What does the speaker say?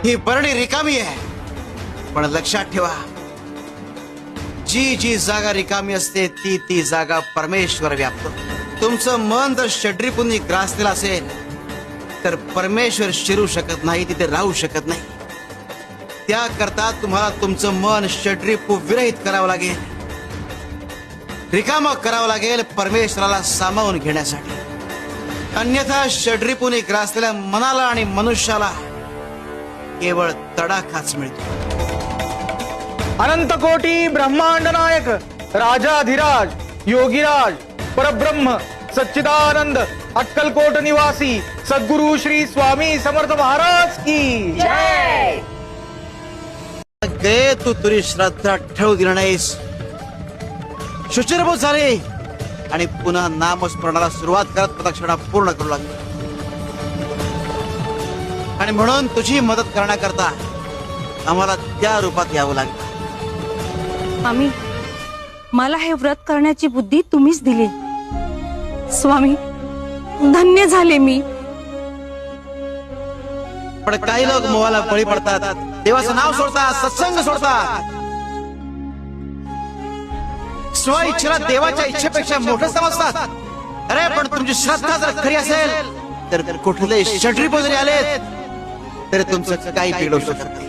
ही बरणी रिकामी आहे, पण लक्षात ठेवा, जी जी जागा रिकामी असते ती ती जागा परमेश्वर व्यापतो. तुमचं मन जर षड्रिपूंनी ग्रासलेलं असेल तर परमेश्वर शिरू शकत नाही, तिथे राहू शकत नाही. त्याकरता तुम्हाला तुमचं मन षड्रिपू विरहित करावं लागेल, रिकामं करावं लागेल परमेश्वराला सामावून घेण्यासाठी. अन्यथा षड्रिपूंनी ग्रासलेल्या मनाला आणि मनुष्याला केवळ तडाखाच मिळतो. अनंत कोटी ब्रह्मांड नायक राजाधिराज योगीराज परब्रह्म सच्चिदानंद अक्कलकोट निवासी सद्गुरु श्री स्वामी समर्थ महाराज की जय. गे तू तुरी श्रद्धा ठेवू दिला नाहीस, शुचिरभूत झाली आणि पुन्हा नामस्मरणाला सुरुवात करत प्रदक्षिणा पूर्ण करू लागली. आणि म्हणून तुझी मदत करण्याकरता आम्हाला त्या रूपात यावं लागलं. स्वामी, मला हे व्रत करण्याची बुद्धी तुम्हीच दिली. स्वामी, धन्य झाले मी. पण काही लोक मोहाला बळी पडतात, देवाचं नाव सोडतात, सत्संग सोडतात, स्व इच्छेला देवाच्या इच्छेपेक्षा मोठं समजतात. अरे पण तुमची श्रद्धा जर खरी असेल तर कुठले षड्रिपू जरी आले तरी तुमचं काही बिघडू शकत नाही.